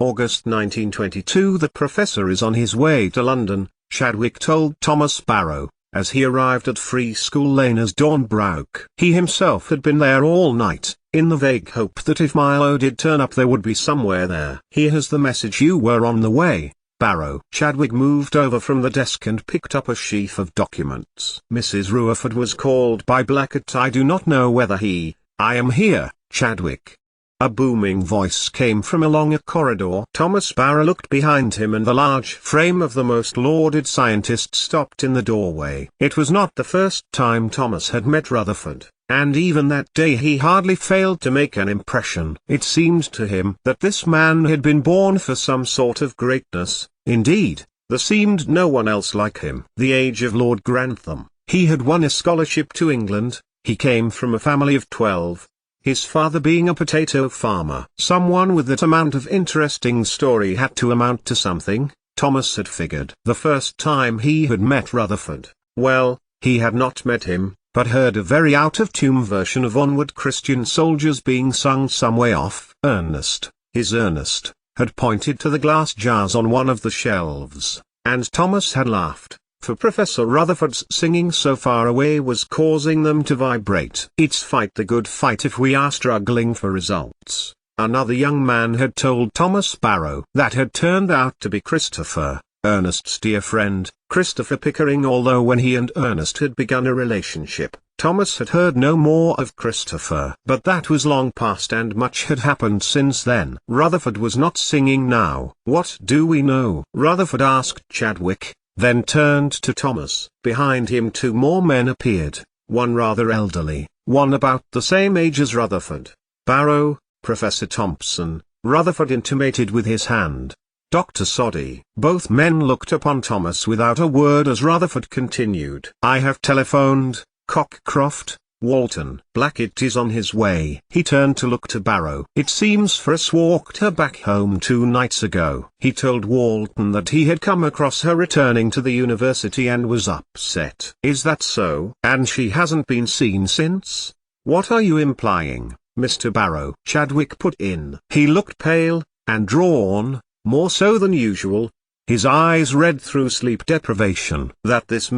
August 1922. The professor is on his way to London, Chadwick told Thomas Barrow, as he arrived at Free School Lane as dawn broke. He himself had been there all night, in the vague hope that if Milo did turn up there would be somewhere there. "Here's the message, you were on the way, Barrow." Chadwick moved over from the desk and picked up a sheaf of documents. "Mrs. Rutherford was called by Blackett. I do not know whether I am here, Chadwick." A booming voice came from along a corridor. Thomas Barrow looked behind him and the large frame of the most lauded scientist stopped in the doorway. It was not the first time Thomas had met Rutherford, and even that day he hardly failed to make an impression. It seemed to him that this man had been born for some sort of greatness. Indeed, there seemed no one else like him. The age of Lord Grantham. He had won a scholarship to England. He came from a family of 12. His father being a potato farmer. Someone with that amount of interesting story had to amount to something, Thomas had figured. The first time he had met Rutherford, well, he had not met him, but heard a very out-of-tune version of Onward Christian Soldiers being sung some way off. Ernest, his Ernest, had pointed to the glass jars on one of the shelves, and Thomas had laughed. For Professor Rutherford's singing so far away was causing them to vibrate. "It's fight the good fight if we are struggling for results," another young man had told Thomas Barrow. That had turned out to be Christopher, Ernest's dear friend, Christopher Pickering. Although when he and Ernest had begun a relationship, Thomas had heard no more of Christopher. But that was long past and much had happened since then. Rutherford was not singing now. "What do we know?" Rutherford asked Chadwick, then turned to Thomas. Behind him two more men appeared, one rather elderly, one about the same age as Rutherford. "Barrow, Professor Thompson," Rutherford intimated with his hand. "Dr. Soddy." Both men looked upon Thomas without a word as Rutherford continued. "I have telephoned, Cockcroft, Walton. Blackett is on his way." He turned to look to Barrow. "It seems Friss walked her back home 2 nights ago. He told Walton that he had come across her returning to the university and was upset." "Is that so? And she hasn't been seen since? What are you implying, Mr. Barrow?" Chadwick put in. He looked pale, and drawn, more so than usual. His eyes read through sleep deprivation. "That this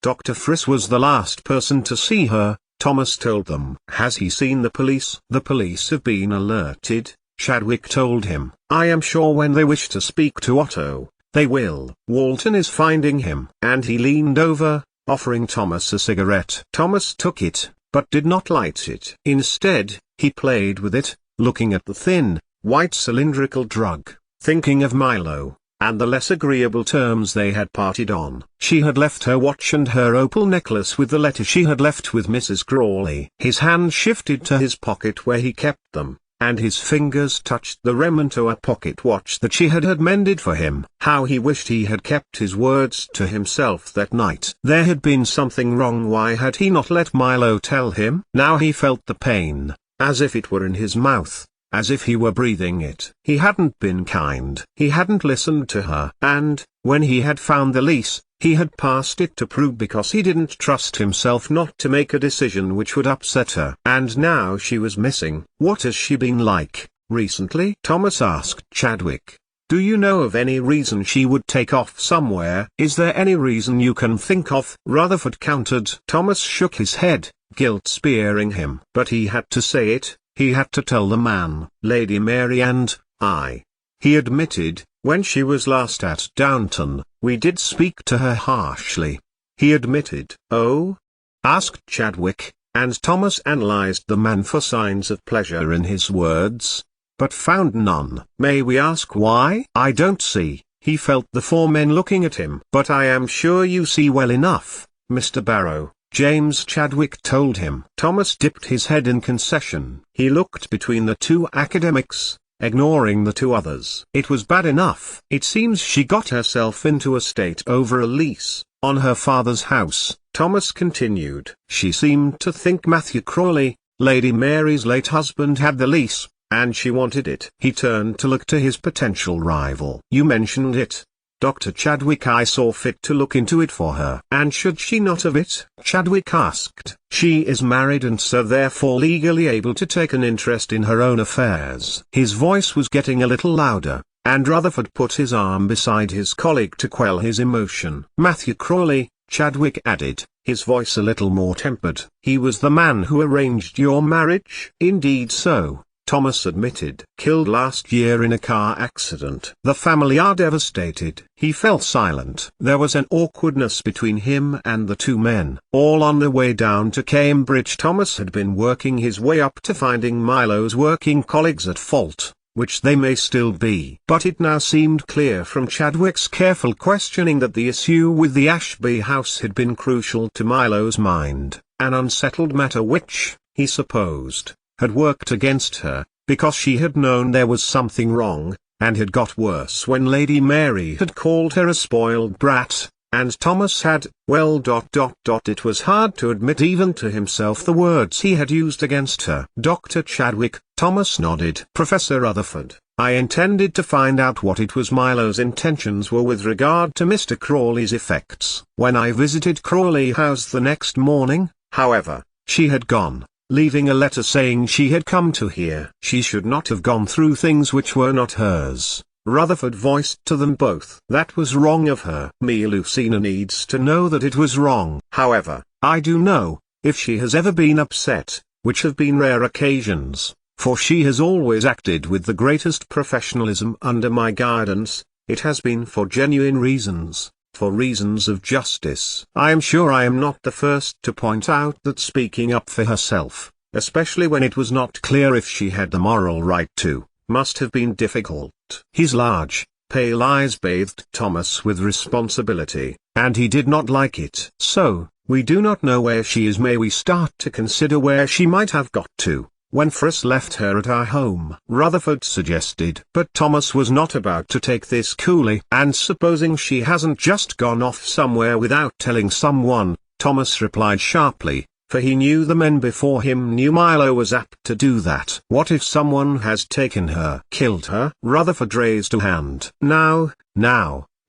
Dr. Friss was the last person to see her," Thomas told them. "Has he seen the police?" "The police have been alerted," Chadwick told him. "I am sure when they wish to speak to Otto, they will. Walton is finding him." And he leaned over, offering Thomas a cigarette. Thomas took it, but did not light it. Instead, he played with it, looking at the thin, white cylindrical drug, thinking of Milo, and the less agreeable terms they had parted on. She had left her watch and her opal necklace with the letter she had left with Mrs. Crawley. His hand shifted to his pocket where he kept them, and his fingers touched the Remento, a pocket watch that she had mended for him. How he wished he had kept his words to himself that night. There had been something wrong. Why had he not let Milo tell him? Now he felt the pain, as if it were in his mouth, as if he were breathing it. He hadn't been kind. He hadn't listened to her. And, when he had found the lease, he had passed it to Prue because he didn't trust himself not to make a decision which would upset her. And now she was missing. "What has she been like, recently?" Thomas asked Chadwick. "Do you know of any reason she would take off somewhere?" "Is there any reason you can think of?" Rutherford countered. Thomas shook his head, guilt spearing him. But he had to say it. He had to tell the man. "Lady Mary and I," he admitted, "when she was last at Downton, we did speak to her harshly." He admitted. "Oh?" asked Chadwick, and Thomas analyzed the man for signs of pleasure in his words, but found none. "May we ask why?" "I don't see." He felt the 4 men looking at him. "But I am sure you see well enough, Mr. Barrow," James Chadwick told him. Thomas dipped his head in concession. He looked between the 2 academics, ignoring the 2 others. "It was bad enough. It seems she got herself into a state over a lease on her father's house," Thomas continued. "She seemed to think Matthew Crawley, Lady Mary's late husband, had the lease, and she wanted it." He turned to look to his potential rival. "You mentioned it. Dr. Chadwick I saw fit to look into it for her. And should she not have it? Chadwick asked. She is married and so therefore legally able to take an interest in her own affairs. His voice was getting a little louder, and Rutherford put his arm beside his colleague to quell his emotion. Matthew Crawley, Chadwick added, his voice a little more tempered. He was the man who arranged your marriage? Indeed so, Thomas admitted. Killed last year in a car accident. The family are devastated. He fell silent. There was an awkwardness between him and the two men. All on the way down to Cambridge Thomas had been working his way up to finding Milo's working colleagues at fault, which they may still be. But it now seemed clear from Chadwick's careful questioning that the issue with the Ashby house had been crucial to Milo's mind, an unsettled matter which, he supposed, had worked against her, because she had known there was something wrong, and had got worse when Lady Mary had called her a spoiled brat, and Thomas had, well. It was hard to admit even to himself the words he had used against her. Dr. Chadwick, Thomas nodded. Professor Rutherford, I intended to find out what it was Milo's intentions were with regard to Mr. Crawley's effects. When I visited Crawley House the next morning, however, she had gone, leaving a letter saying she had come to hear. She should not have gone through things which were not hers, Rutherford voiced to them both. That was wrong of her. Lucina needs to know that it was wrong. However, I do know, if she has ever been upset, which have been rare occasions, for she has always acted with the greatest professionalism under my guidance, it has been for genuine reasons, for reasons of justice. I am sure I am not the first to point out that speaking up for herself, especially when it was not clear if she had the moral right to, must have been difficult. His large, pale eyes bathed Thomas with responsibility, and he did not like it. So, we do not know where she is. May we start to consider where she might have got to, when Friss left her at our home? Rutherford suggested. But Thomas was not about to take this coolly. And supposing she hasn't just gone off somewhere without telling someone, Thomas replied sharply, for he knew the men before him knew Milo was apt to do that. What if someone has taken her? Killed her? Rutherford raised a hand. Now,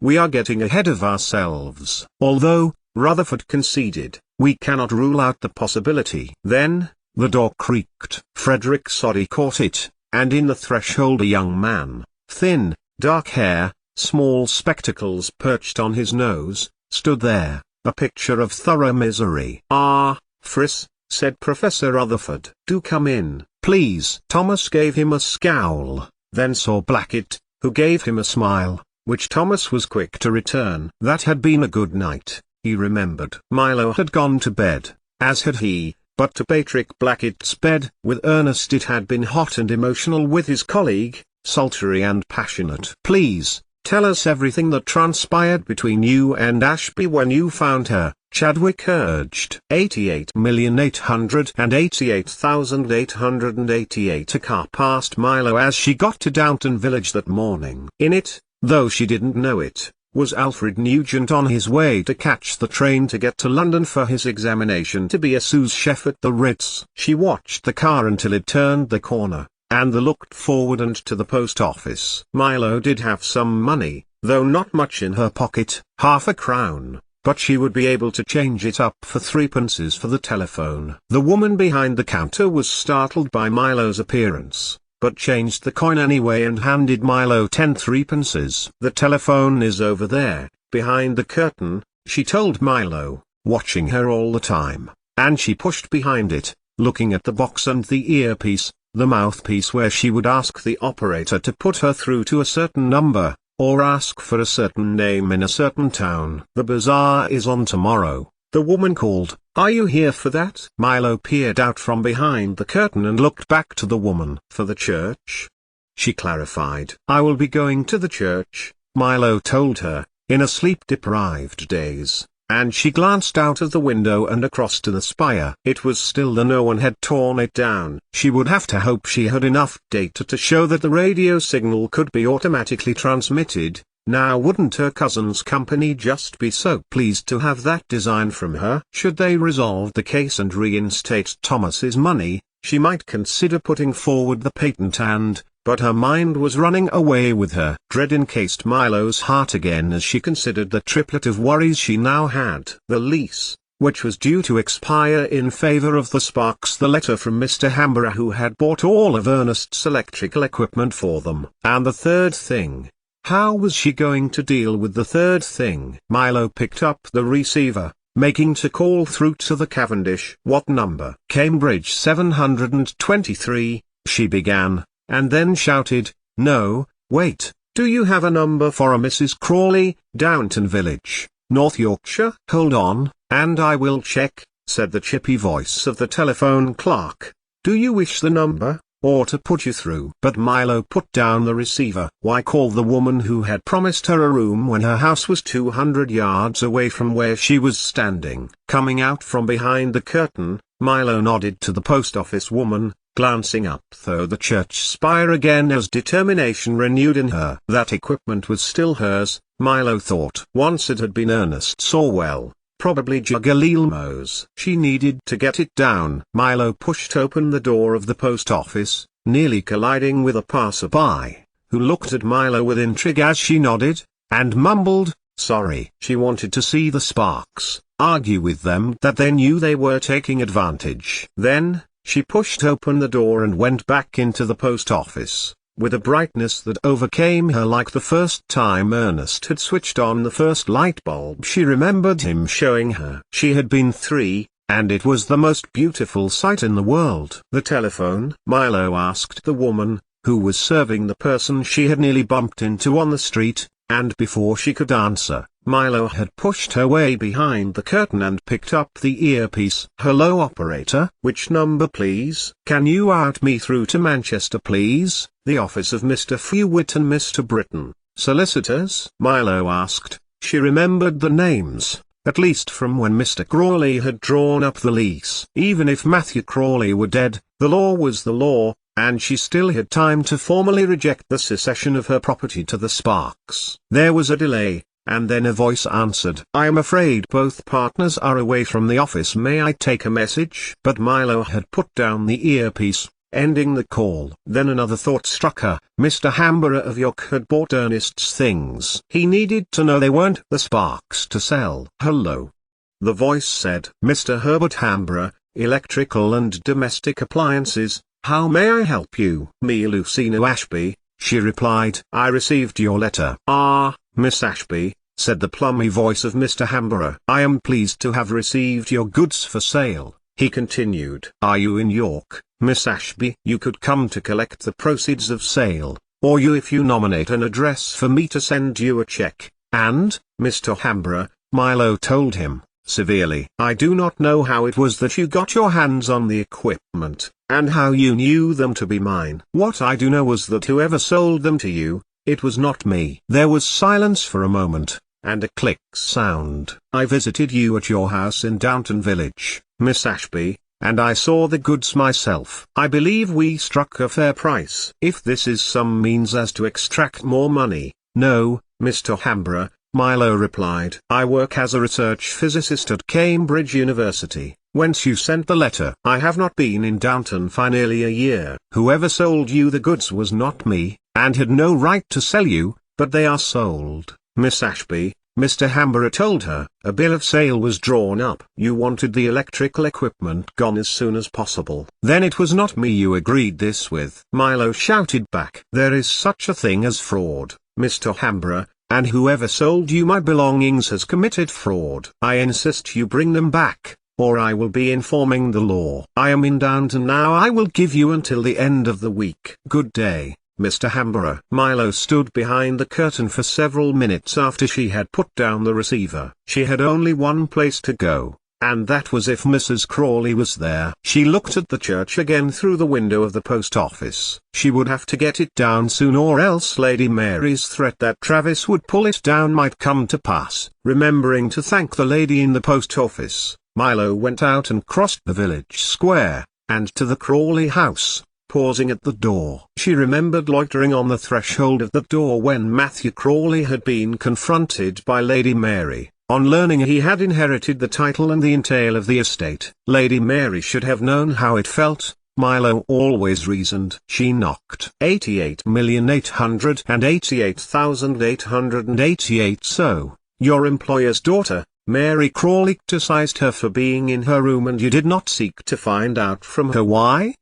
we are getting ahead of ourselves. Although, Rutherford conceded, we cannot rule out the possibility. Then, the door creaked. Frederick Soddy caught it, and in the threshold a young man, thin, dark hair, small spectacles perched on his nose, stood there, a picture of thorough misery. Ah, Friss, said Professor Rutherford. Do come in, please. Thomas gave him a scowl, then saw Blackett, who gave him a smile, which Thomas was quick to return. That had been a good night, he remembered. Milo had gone to bed, as had he, but to Patrick Blackett's bed with Ernest it had been hot and emotional, with his colleague, sultry and passionate. Please, tell us everything that transpired between you and Ashby when you found her, Chadwick urged. 88,888,888. A car passed Milo as she got to Downton village that morning. In it, though she didn't know it, was Alfred Nugent on his way to catch the train to get to London for his examination to be a sous chef at the Ritz. She watched the car until it turned the corner, and looked forward and to the post office. Milo did have some money, though not much in her pocket, half a crown. But she would be able to change it up for threepences for the telephone. The woman behind the counter was startled by Milo's appearance, but changed the coin anyway and handed Milo 10 threepences. The telephone is over there, behind the curtain, she told Milo, watching her all the time, and she pushed behind it, looking at the box and the earpiece, the mouthpiece where she would ask the operator to put her through to a certain number, or ask for a certain name in a certain town. The bazaar is on tomorrow, the woman called. Are you here for that? Milo peered out from behind the curtain and looked back to the woman. For the church? She clarified. I will be going to the church, Milo told her, in a sleep-deprived daze, and she glanced out of the window and across to the spire. It was still there, no one had torn it down. She would have to hope she had enough data to show that the radio signal could be automatically transmitted. Now wouldn't her cousin's company just be so pleased to have that design from her? Should they resolve the case and reinstate Thomas's money, she might consider putting forward the patent and, but her mind was running away with her. Dread encased Milo's heart again as she considered the triplet of worries she now had. The lease, which was due to expire in favor of the Sparks, the letter from Mr. Hamborough who had bought all of Ernest's electrical equipment for them, and the third thing. How was she going to deal with the third thing? Milo picked up the receiver, making to call through to the Cavendish. What number? Cambridge 723, she began, and then shouted, no, wait, do you have a number for a Mrs. Crawley, Downton Village, North Yorkshire? Hold on, and I will check, said the chippy voice of the telephone clerk. Do you wish the number, or to put you through? But Milo put down the receiver. Why call the woman who had promised her a room when her house was 200 yards away from where she was standing? Coming out from behind the curtain, Milo nodded to the post office woman, glancing up through the church spire again as determination renewed in her. That equipment was still hers, Milo thought. Once it had been Ernest's or well, probably Guglielmo's. She needed to get it down. Milo pushed open the door of the post office, nearly colliding with a passerby, who looked at Milo with intrigue as she nodded, and mumbled, sorry. She wanted to see the Sparks, argue with them that they knew they were taking advantage. Then, she pushed open the door and went back into the post office, with a brightness that overcame her like the first time Ernest had switched on the first light bulb she remembered him showing her. She had been 3, and it was the most beautiful sight in the world. The telephone? Milo asked the woman, who was serving the person she had nearly bumped into on the street, and before she could answer, Milo had pushed her way behind the curtain and picked up the earpiece. Hello operator, which number please? Can you route me through to Manchester please? The office of Mr. Fewitt and Mr. Britton, solicitors? Milo asked. She remembered the names, at least from when Mr. Crawley had drawn up the lease. Even if Matthew Crawley were dead, the law was the law, and she still had time to formally reject the cession of her property to the Sparks. There was a delay, and then a voice answered. I am afraid both partners are away from the office. May I take a message? But Milo had put down the earpiece, ending the call. Then another thought struck her. Mr. Hamborough of York had bought Ernest's things. He needed to know they weren't the Sparks to sell. Hello. The voice said. Mr. Herbert Hamborough, electrical and domestic appliances. How may I help you? Me Lucina Ashby, she replied. I received your letter. Ah, Miss Ashby, said the plummy voice of Mr. Hamborough. I am pleased to have received your goods for sale, he continued. Are you in York, Miss Ashby? You could come to collect the proceeds of sale, or if you nominate an address for me to send you a check. And, Mr. Hamborough, Milo told him, severely, I do not know how it was that you got your hands on the equipment, and how you knew them to be mine. What I do know was that whoever sold them to you, it was not me. There was silence for a moment, and a click sound. I visited you at your house in Downton Village, Miss Ashby, and I saw the goods myself. I believe we struck a fair price. If this is some means as to extract more money, no, Mr. Hamborough, Milo replied. I work as a research physicist at Cambridge University, whence you sent the letter. I have not been in Downton for nearly a year. Whoever sold you the goods was not me, and had no right to sell you, but they are sold, Miss Ashby, Mr. Hamborough told her. A bill of sale was drawn up. You wanted the electrical equipment gone as soon as possible. Then it was not me you agreed this with. Milo shouted back. There is such a thing as fraud, Mr. Hamborough, and whoever sold you my belongings has committed fraud. I insist you bring them back, or I will be informing the law. I am in Downton now. I will give you until the end of the week. Good day, Mr. Hamborough. Milo stood behind the curtain for several minutes after she had put down the receiver. She had only one place to go, and that was if Mrs. Crawley was there. She looked at the church again through the window of the post office. She would have to get it down soon, or else Lady Mary's threat that Travis would pull it down might come to pass. Remembering to thank the lady in the post office, Milo went out and crossed the village square, and to the Crawley house, pausing at the door. She remembered loitering on the threshold of the door when Matthew Crawley had been confronted by Lady Mary, on learning he had inherited the title and the entail of the estate. Lady Mary should have known how it felt, Milo always reasoned. She knocked 88,888,888. So, your employer's daughter, Mary Crawley, criticized her for being in her room, and you did not seek to find out from her why?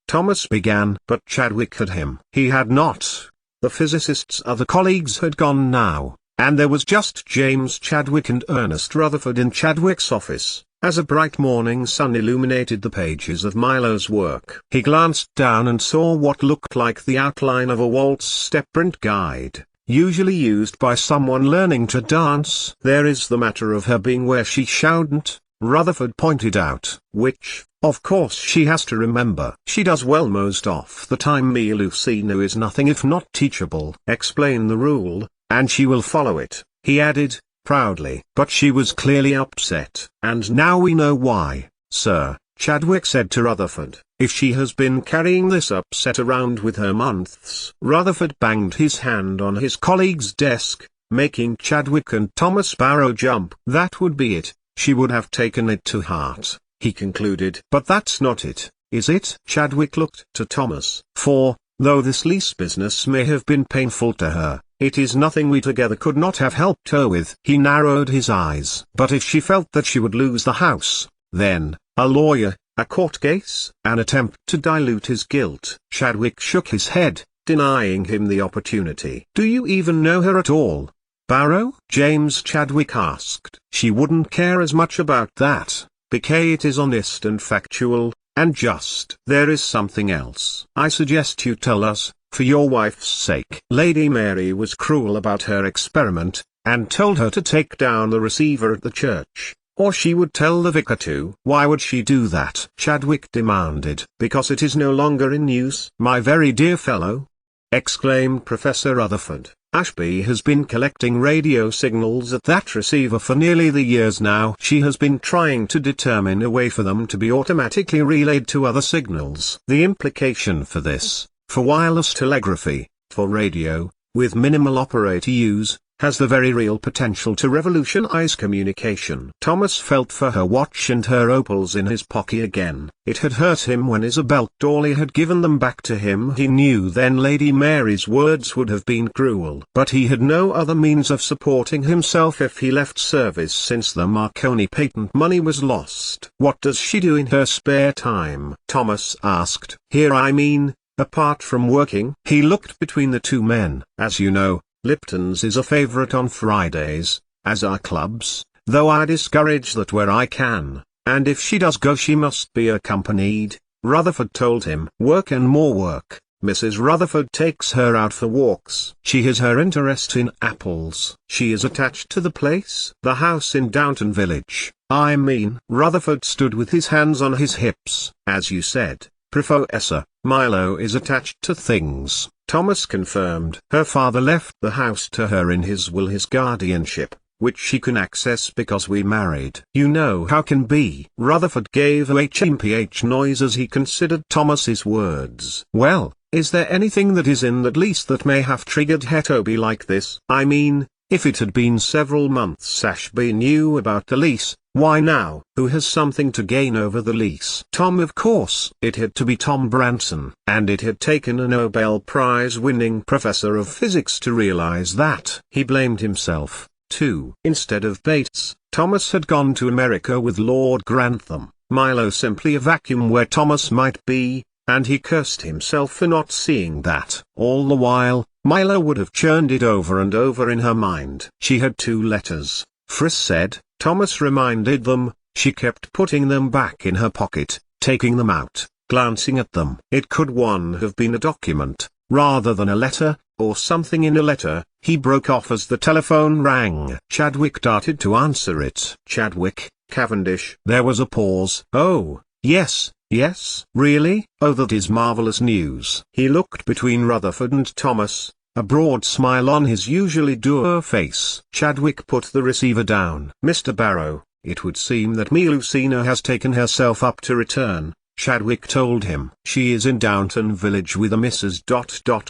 Thomas began, but Chadwick had him. He had not. The physicist's other colleagues had gone now, and there was just James Chadwick and Ernest Rutherford in Chadwick's office. As a bright morning sun illuminated the pages of Milo's work, he glanced down and saw what looked like the outline of a waltz step print guide, usually used by someone learning to dance. There is the matter of her being where she shouldn't, Rutherford pointed out, which, of course, she has to remember. She does well most of the time. Me Lucino is nothing if not teachable. Explain the rule, and she will follow it, he added, proudly. But she was clearly upset. And now we know why, sir, Chadwick said to Rutherford, if she has been carrying this upset around with her months. Rutherford banged his hand on his colleague's desk, making Chadwick and Thomas Barrow jump. That would be it, she would have taken it to heart, he concluded. But that's not it, is it? Chadwick looked to Thomas. For, though this lease business may have been painful to her, it is nothing we together could not have helped her with. He narrowed his eyes. But if she felt that she would lose the house, then, a lawyer, a court case, an attempt to dilute his guilt. Chadwick shook his head, denying him the opportunity. Do you even know her at all, Barrow? James Chadwick asked. She wouldn't care as much about that, because it is honest and factual, and just. There is something else. I suggest you tell us, for your wife's sake. Lady Mary was cruel about her experiment, and told her to take down the receiver at the church, or she would tell the vicar to. Why would she do that? Chadwick demanded. Because it is no longer in use. My very dear fellow, exclaimed Professor Rutherford, Abbey has been collecting radio signals at that receiver for nearly the years now. She has been trying to determine a way for them to be automatically relayed to other signals. The implication for this, for wireless telegraphy, for radio, with minimal operator use, has the very real potential to revolutionize communication. Thomas felt for her watch and her opals in his pocket again. It had hurt him when Isabel Dawley had given them back to him. He knew then Lady Mary's words would have been cruel. But he had no other means of supporting himself if he left service since the Marconi patent money was lost. What does she do in her spare time? Thomas asked. Here I mean, apart from working. He looked between the two men. As you know, Lipton's is a favorite on Fridays, as are clubs, though I discourage that where I can, and if she does go she must be accompanied, Rutherford told him. Work and more work. Mrs. Rutherford takes her out for walks. She has her interest in apples. She is attached to the place. The house in Downton village, I mean. Rutherford stood with his hands on his hips. As you said, Professor, Milo is attached to things, Thomas confirmed. Her father left the house to her in his will, his guardianship, which she can access because we married. You know how can be. Rutherford gave a HMPH noise as he considered Thomas's words. Well, is there anything that is in that lease that may have triggered Hetoby like this? I mean, if it had been several months Ashby knew about the lease, why now? Who has something to gain over the lease? Tom, of course. It had to be Tom Branson. And it had taken a Nobel Prize-winning professor of physics to realize that. He blamed himself, too. Instead of Bates, Thomas had gone to America with Lord Grantham. Milo simply a vacuum where Thomas might be, and he cursed himself for not seeing that. All the while, Milo would have churned it over and over in her mind. She had 2 letters, Friss said. Thomas reminded them. She kept putting them back in her pocket, taking them out, glancing at them. It could one have been a document, rather than a letter, or something in a letter? He broke off as the telephone rang. Chadwick darted to answer it. Chadwick, Cavendish. There was a pause. Oh, yes. Yes. Really? Oh, that is marvelous news. He looked between Rutherford and Thomas, a broad smile on his usually dour face. Chadwick put the receiver down. Mr. Barrow, it would seem that Melusina has taken herself up to return, Chadwick told him. She is in Downton village with a Mrs.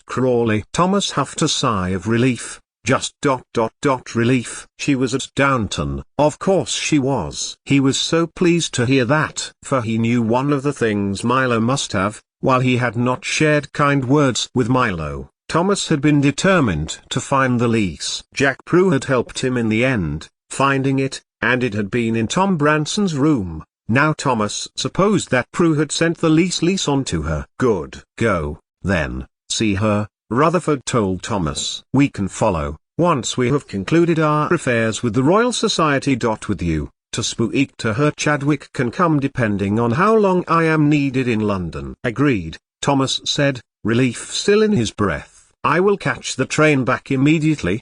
Crawley. Thomas huffed a sigh of relief. Just ... Relief. She was at Downton. Of course she was. He was so pleased to hear that, for he knew one of the things Milo must have. While he had not shared kind words with Milo, Thomas had been determined to find the lease. Jack Prue had helped him in the end, finding it, and it had been in Tom Branson's room. Now Thomas supposed that Prue had sent the lease on to her. Good. Go, then, see her, Rutherford told Thomas. We can follow, once we have concluded our affairs with the Royal Society. With you, to speak to her Chadwick can come depending on how long I am needed in London. Agreed, Thomas said, relief still in his breath. I will catch the train back immediately.